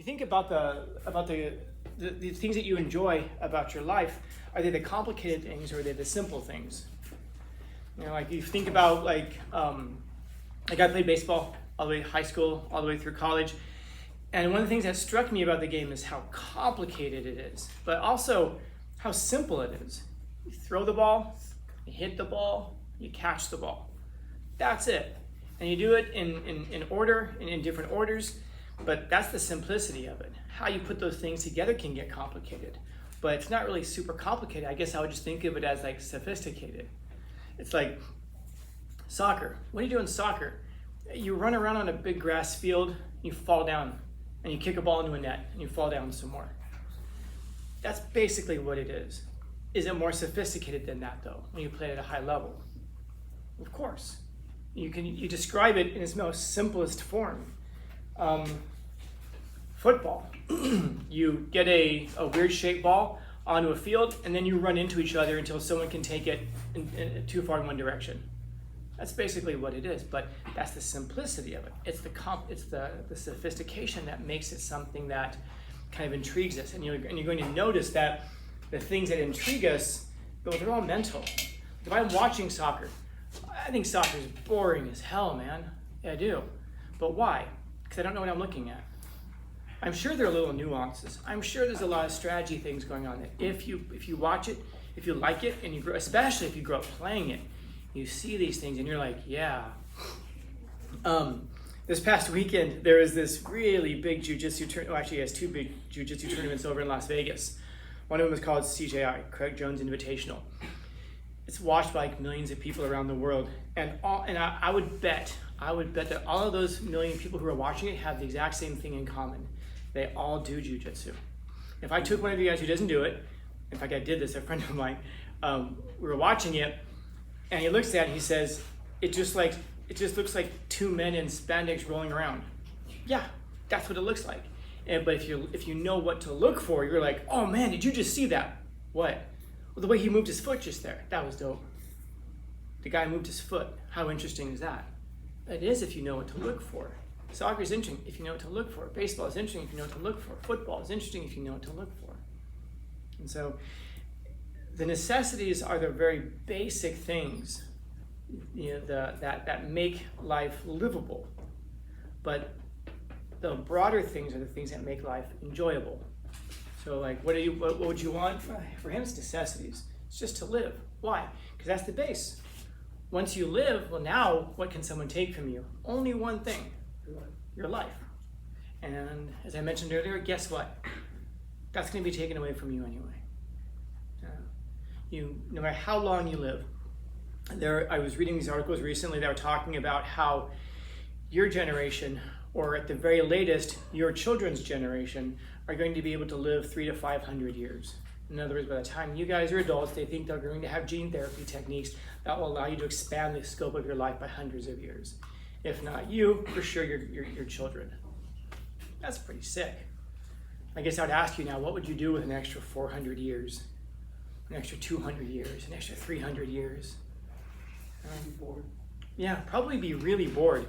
you think about the things that you enjoy about your life, are they the complicated things or are they the simple things? You know, like you think about like I played baseball all the way high school, all the way through college. And one of the things that struck me about the game is how complicated it is, but also how simple it is. You throw the ball, you hit the ball, you catch the ball. That's it. And you do it in order, in different orders, but that's the simplicity of it. How you put those things together can get complicated, but it's not really super complicated. I guess I would just think of it as like sophisticated. It's like soccer. What do you do in soccer? You run around on a big grass field, you fall down, and you kick a ball into a net, and you fall down some more. That's basically what it is. Is it more sophisticated than that, though, when you play at a high level? Of course. You describe it in its most simplest form. Football. You get a weird shaped ball onto a field, and then you run into each other until someone can take it too far in one direction. That's basically what it is, but that's the simplicity of it. It's the sophistication that makes it something that kind of intrigues us, and you're going to notice that the things that intrigue us, well, they're all mental. If I'm watching soccer, I think soccer is boring as hell, man. Yeah, I do. But why? Because I don't know what I'm looking at. I'm sure there are little nuances. I'm sure there's a lot of strategy things going on that if you watch it, if you like it, and you grow, especially if you grow up playing it, you see these things and you're like, yeah. This past weekend, there was this really big jiu-jitsu tournament. Well, actually, he has two big jiu-jitsu tournaments over in Las Vegas. One of them is called CJI, Craig Jones Invitational. It's watched by like millions of people around the world, and I would bet that all of those million people who are watching it have the exact same thing in common. They all do jiu-jitsu. If I took one of you guys who doesn't do it, in fact I did this, a friend of mine, we were watching it, and he looks at it and he says, it just looks like two men in spandex rolling around. Yeah, that's what it looks like. But if you know what to look for, you're like, oh man, did you just see that? What? Well, the way he moved his foot just there, that was dope. The guy moved his foot. How interesting is that? It is if you know what to look for. Soccer is interesting if you know what to look for. Baseball is interesting if you know what to look for. Football is interesting if you know what to look for. And so the necessities are the very basic things, you know, that make life livable. But the broader things are the things that make life enjoyable. So like, what would you want? For him, it's necessities. It's just to live. Why? Because that's the base. Once you live, well now, what can someone take from you? Only one thing, your life. And as I mentioned earlier, guess what? That's going to be taken away from you anyway. No matter how long you live. I was reading these articles recently that were talking about how your generation, or at the very latest, your children's generation, are going to be able to live 300 to 500 years. In other words, by the time you guys are adults, they think they're going to have gene therapy techniques that will allow you to expand the scope of your life by hundreds of years. If not you, for sure your children. That's pretty sick. I guess I would ask you now, what would you do with an extra 400 years? An extra 200 years? An extra 300 years? I'd be bored. Yeah, probably be really bored.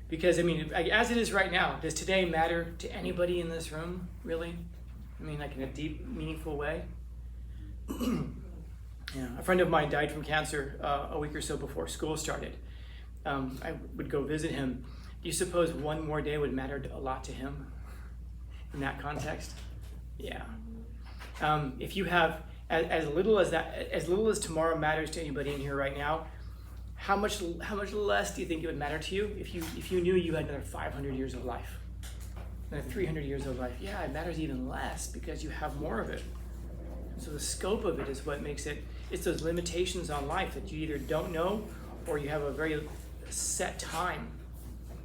Because, I mean, as it is right now, does today matter to anybody in this room, really? I mean, like in a deep, meaningful way? Yeah, a friend of mine died from cancer a week or so before school started. I would go visit him. Do you suppose one more day would matter a lot to him in that context? Yeah. If you have as little as tomorrow matters to anybody in here right now, how much less do you think it would matter to you if you knew you had another 500 years of life, another 300 years of life? Yeah, it matters even less because you have more of it. So the scope of it is what makes it. It's those limitations on life that you either don't know or you have a very set time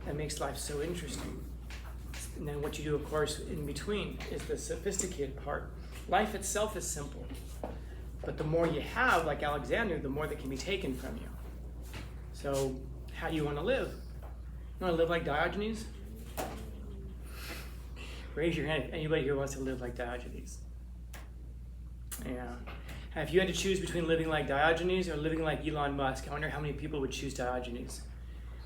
that makes life so interesting. And then what you do, of course, in between is the sophisticated part. Life itself is simple, but the more you have, like Alexander, the more that can be taken from you. So how do you want to live? You want to live like Diogenes? Raise your hand if anybody here wants to live like Diogenes. Yeah. And if you had to choose between living like Diogenes or living like Elon Musk, I wonder how many people would choose Diogenes.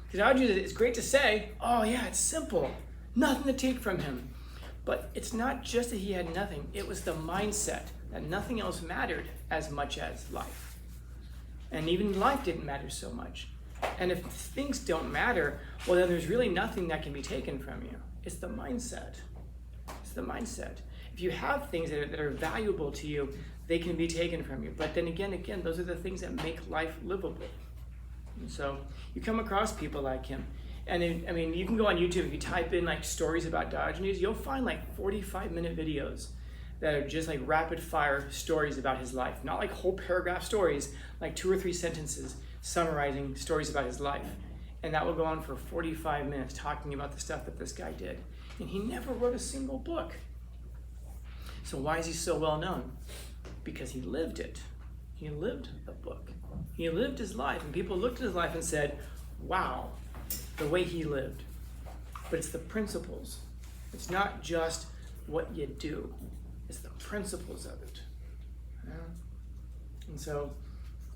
Because Diogenes, it's great to say, oh yeah, it's simple. Nothing to take from him. But it's not just that he had nothing. It was the mindset that nothing else mattered as much as life. And even life didn't matter so much. And if things don't matter, well, then there's really nothing that can be taken from you. It's the mindset. It's the mindset. If you have things that are valuable to you, they can be taken from you. But then again, those are the things that make life livable. And so you come across people like him. And you can go on YouTube, if you type in like stories about Diogenes, you'll find like 45-minute videos that are just like rapid fire stories about his life. Not like whole paragraph stories, like 2 or 3 sentences summarizing stories about his life. And that will go on for 45 minutes talking about the stuff that this guy did. And he never wrote a single book. So why is he so well known? Because he lived it. He lived the book. He lived his life. And people looked at his life and said, wow, the way he lived. But it's the principles. It's not just what you do. It's the principles of it. Yeah? And so,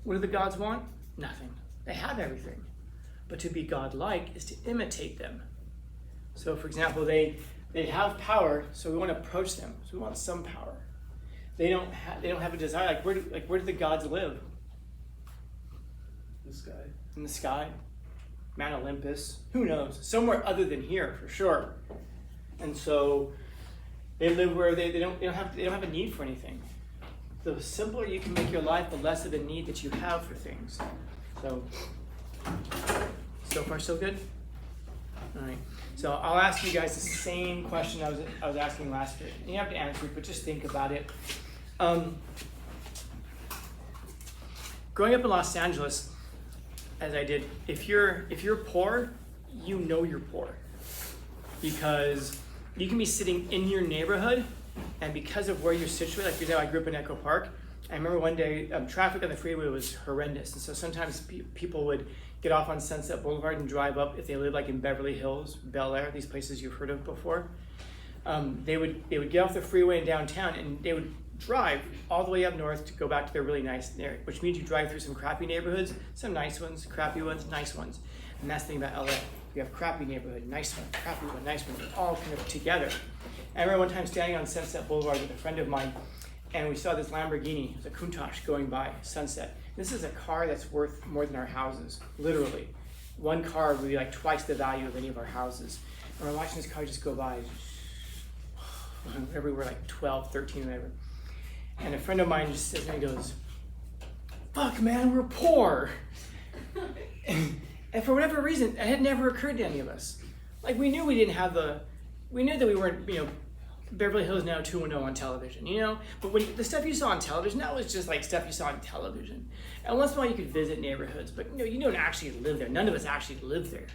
what do the gods want? Nothing. They have everything. But to be godlike is to imitate them. So, for example, they have power, so we want to approach them. So we want some power. They don't have a desire. Like where do the gods live? The sky. In the sky. Mount Olympus. Who knows? Somewhere other than here, for sure. And so they live where they don't have a need for anything. The simpler you can make your life, the less of a need that you have for things. So far so good? All right. So I'll ask you guys the same question I was asking last week. You have to answer it, but just think about it. Growing up in Los Angeles, as I did, if you're poor, you know you're poor. Because you can be sitting in your neighborhood, and because of where you're situated, like for example, I grew up in Echo Park. I remember one day, traffic on the freeway was horrendous, and so sometimes people would get off on Sunset Boulevard and drive up if they live like in Beverly Hills, Bel Air, these places you've heard of before. They would get off the freeway in downtown, and they would drive all the way up north to go back to their really nice area, which means you drive through some crappy neighborhoods, some nice ones, crappy ones, nice ones. And that's the thing about LA. You have crappy neighborhood, nice one, crappy one, nice one, they're all kind of together. I remember one time standing on Sunset Boulevard with a friend of mine, and we saw this Lamborghini, it was a Countach going by sunset. This is a car that's worth more than our houses, literally. One car would be like twice the value of any of our houses. And we're watching this car just go by, whenever we were like 12, 13, whatever. And a friend of mine just sits there and goes, fuck man, we're poor. And for whatever reason, it had never occurred to any of us. Like we knew we knew that we weren't, Beverly Hills now 210 on television, But when the stuff you saw on television, that was just like stuff you saw on television. And once in a while you could visit neighborhoods, but you don't actually live there. None of us actually live there.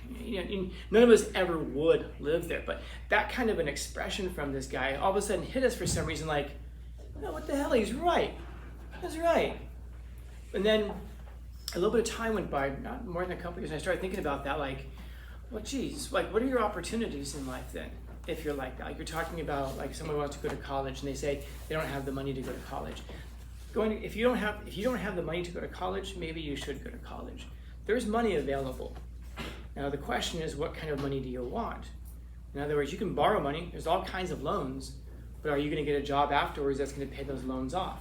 None of us ever would live there. But that kind of an expression from this guy all of a sudden hit us for some reason like, no, what the hell, he's right. That's right. And then a little bit of time went by, not more than a couple years, and I started thinking about that like, well, geez, like what are your opportunities in life then? If you're like that, like you're talking about like someone wants to go to college and they say they don't have the money to go to college. If you don't have the money to go to college, maybe you should go to college. There's money available. Now the question is, what kind of money do you want? In other words, you can borrow money. There's all kinds of loans, but are you going to get a job afterwards that's going to pay those loans off?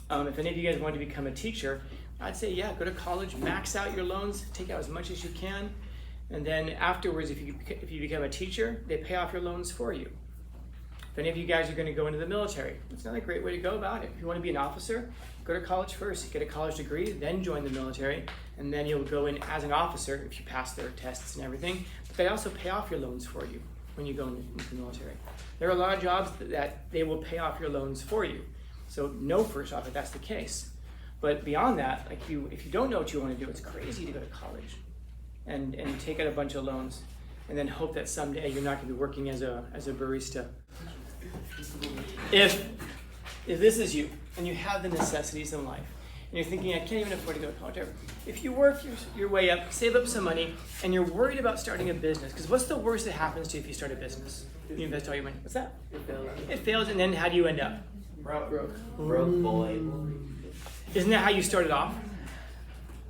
If any of you guys want to become a teacher, I'd say yeah, go to college, max out your loans, take out as much as you can. And then afterwards, if you become a teacher, they pay off your loans for you. If any of you guys are going to go into the military, it's another great way to go about it. If you want to be an officer, go to college first, get a college degree, then join the military, and then you'll go in as an officer if you pass their tests and everything. But they also pay off your loans for you when you go into the military. There are a lot of jobs that they will pay off your loans for you. So know first off if that's the case. But beyond that, like if you don't know what you want to do, it's crazy to go to college and take out a bunch of loans and then hope that someday you're not going to be working as a barista. If this is you and you have the necessities in life and you're thinking, I can't even afford to go to college, if you work your way up, save up some money, and you're worried about starting a business, because what's the worst that happens to you if you start a business? You invest all your money. What's that? It fails, and then how do you end up? Broke boy. Isn't that how you started off?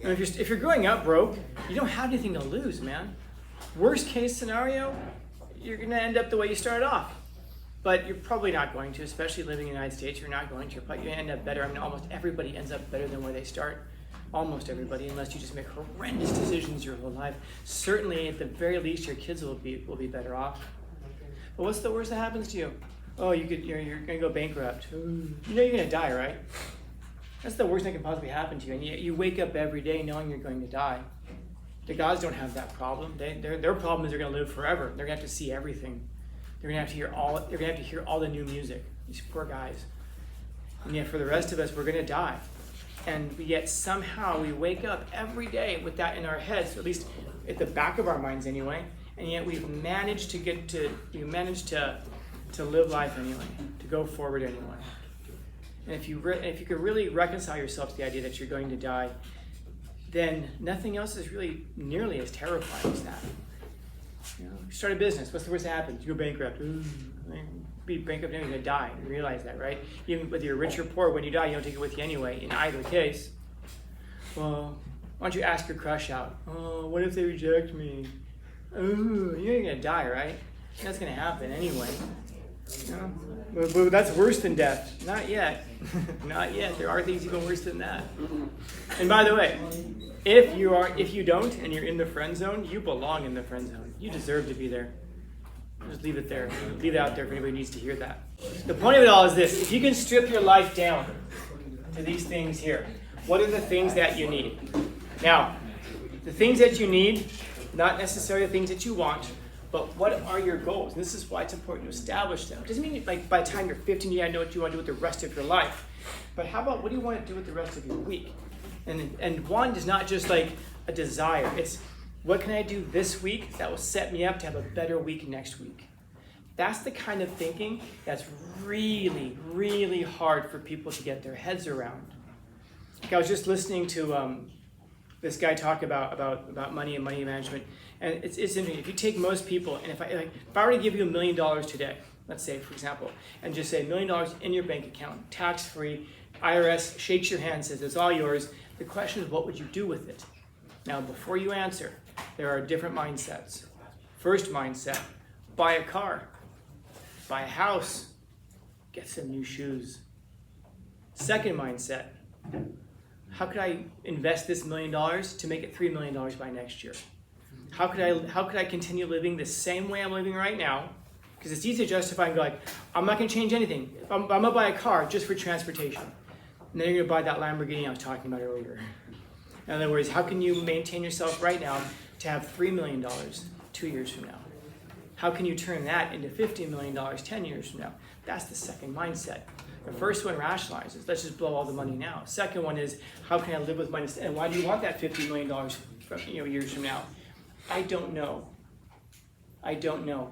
And if you're growing up broke, you don't have anything to lose, man. Worst case scenario, you're going to end up the way you started off. But you're probably not going to, especially living in the United States, you're not going to. You're probably going to end up better. I mean, almost everybody ends up better than where they start. Almost everybody, unless you just make horrendous decisions your whole life. Certainly, at the very least, your kids will be better off. But what's the worst that happens to you? Oh, you're going to go bankrupt. You know you're going to die, right? That's the worst that can possibly happen to you. And you wake up every day knowing you're going to die. The gods don't have that problem. Their problem is they're going to live forever. They're going to have to see everything. They're going to have to hear all. They're going to have to hear all the new music. These poor guys. And yet, for the rest of us, we're going to die. And yet somehow we wake up every day with that in our heads, at least at the back of our minds anyway. And yet we've managed to live life anyway, to go forward anyway. And if you could really reconcile yourself to the idea that you're going to die, then nothing else is really nearly as terrifying as that. You know, you start a business. What's the worst that happens? You go bankrupt. Be bankrupt and you're going to die. You realize that, right? Even whether you're rich or poor, when you die, you don't take it with you anyway. In either case, well, why don't you ask your crush out? Oh, what if they reject me? Oh, you're going to die, right? That's going to happen anyway. You know? But that's worse than death. Not yet. Not yet. There are things even worse than that. And by the way, if you don't and you're in the friend zone, you belong in the friend zone. You deserve to be there. Just leave it there. Leave it out there if anybody needs to hear that. The point of it all is this. If you can strip your life down to these things here, what are the things that you need? Now, the things that you need, not necessarily the things that you want, but what are your goals? And this is why it's important to establish them. It doesn't mean like by the time you're 15, you know what you want to do with the rest of your life. But how about what do you want to do with the rest of your week? And one is not just like a desire. It's what can I do this week that will set me up to have a better week next week? That's the kind of thinking that's really, really hard for people to get their heads around. Like I was just listening to this guy talk about money and money management, and it's interesting. If you take most people, and if I were to give you $1 million today, let's say for example, and just say $1 million in your bank account, tax-free, IRS shakes your hand, says it's all yours. The question is, what would you do with it? Now, before you answer, there are different mindsets. First mindset, buy a car, buy a house, get some new shoes. Second mindset, how could I invest this $1 million to make it $3 million by next year? How could I continue living the same way I'm living right now? Because it's easy to justify and go like, I'm not going to change anything. I'm going to buy a car just for transportation. And then you're going to buy that Lamborghini I was talking about earlier. In other words, how can you maintain yourself right now to have $3 million 2 years from now? How can you turn that into $50 million 10 years from now? That's the second mindset. The first one rationalizes, let's just blow all the money now. Second one is, how can I live with money? And why do you want that $50 million from, years from now? I don't know.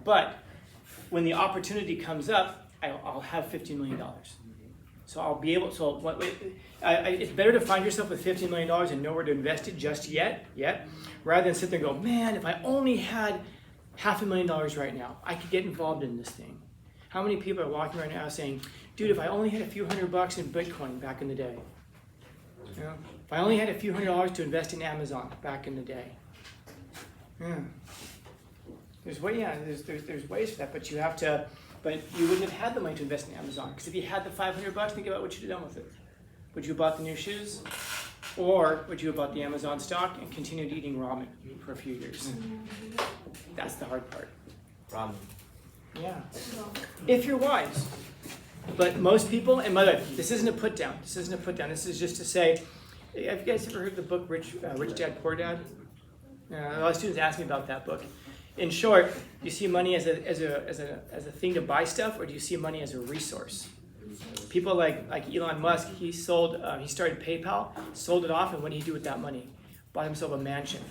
But when the opportunity comes up, I'll have $50 million. So I'll be able, it's better to find yourself with $50 million and know where to invest it just yet, rather than sit there and go, man, if I only had $500,000 right now, I could get involved in this thing. How many people are walking right now saying, dude, if I only had a few $100 in Bitcoin back in the day, you know, if I only had a few $100 to invest in Amazon back in the day. Yeah. There's ways for that, but you wouldn't have had the money to invest in Amazon, because if you had the $500, think about what you'd have done with it. Would you have bought the new shoes? Or would you have bought the Amazon stock and continued eating ramen for a few years? That's the hard part. Ramen. Yeah. If you're wise. But most people, and by the way, this isn't a put down. This is just to say, have you guys ever heard the book Rich Dad, Poor Dad? A lot of students ask me about that book. In short, do you see money as a thing to buy stuff, or do you see money as a resource? People like Elon Musk, he started PayPal, sold it off, and what did he do with that money? Bought himself a mansion.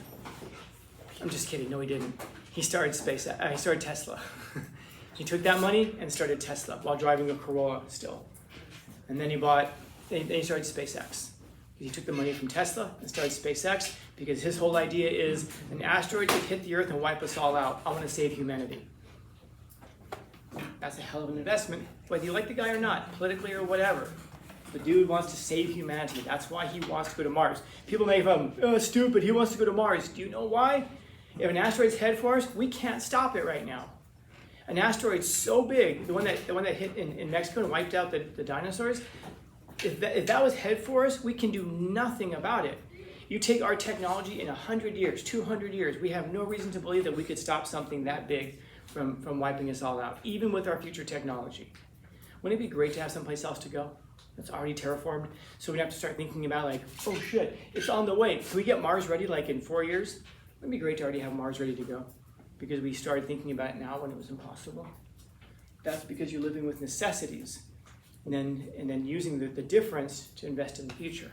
I'm just kidding. No, he didn't. He started Tesla. He took that money and started Tesla while driving a Corolla still. And then he started SpaceX. He took the money from Tesla and started SpaceX because his whole idea is an asteroid could hit the Earth and wipe us all out. I want to save humanity. That's a hell of an investment, whether you like the guy or not, politically or whatever. The dude wants to save humanity. That's why he wants to go to Mars. People make fun of him, stupid, he wants to go to Mars. Do you know why? If an asteroid's head for us, we can't stop it right now. An asteroid so big, the one that hit in Mexico and wiped out the dinosaurs, if that was headed for us, we can do nothing about it. You take our technology in 100 years, 200 years, we have no reason to believe that we could stop something that big from wiping us all out, even with our future technology. Wouldn't it be great to have someplace else to go that's already terraformed? So we have to start thinking about like, oh shit, it's on the way. Can we get Mars ready like in 4 years? It'd be great to already have Mars ready to go because we started thinking about it now when it was impossible. That's because you're living with necessities and then using the difference to invest in the future.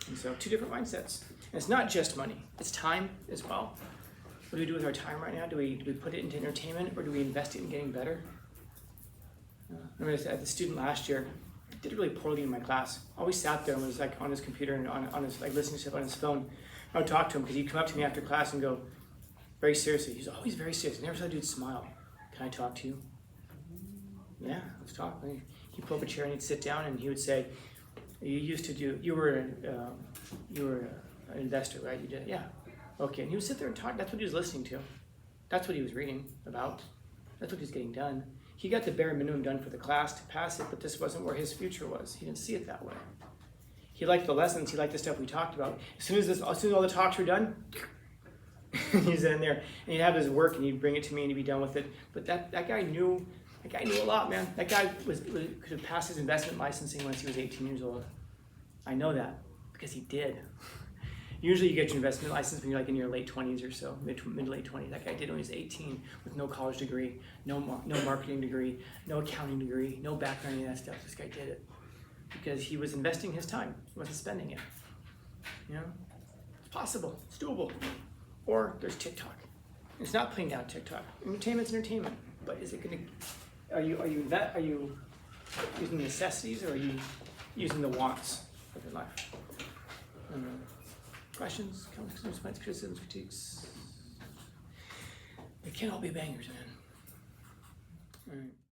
And so 2 different mindsets. And it's not just money, it's time as well. What do we do with our time right now? Do we put it into entertainment or do we invest it in getting better? I remember as a student last year, did really poorly in my class. Always sat there and was like on his computer and on his like listening to stuff on his phone. I would talk to him because he'd come up to me after class and go, very seriously. He's always very serious. I never saw a dude smile. Can I talk to you? Yeah, let's talk. And he'd pull up a chair and he'd sit down and he would say, you were an investor, right? You did, yeah. Okay, and he would sit there and talk. That's what he was listening to. That's what he was reading about. That's what he was getting done. He got the bare minimum done for the class to pass it, but this wasn't where his future was. He didn't see it that way. He liked the lessons. He liked the stuff we talked about. As soon as all the talks were done, he's in there and he'd have his work and he'd bring it to me and he'd be done with it. But that guy knew a lot, man. That guy could have passed his investment licensing once he was 18 years old. I know that because he did. Usually you get your investment license when you're like in your late 20s or so, mid to late 20s. That guy did when he was 18 with no college degree, no marketing degree, no accounting degree, no background, any of that stuff. This guy did it because he was investing his time. He wasn't spending it. You know, it's possible, it's doable. Or there's TikTok. It's not putting down TikTok. Entertainment's entertainment, but is it going to? Are you using the necessities or are you using the wants of your life? Questions, comments, complaints, criticisms, critiques. They can't all be bangers, man. All right.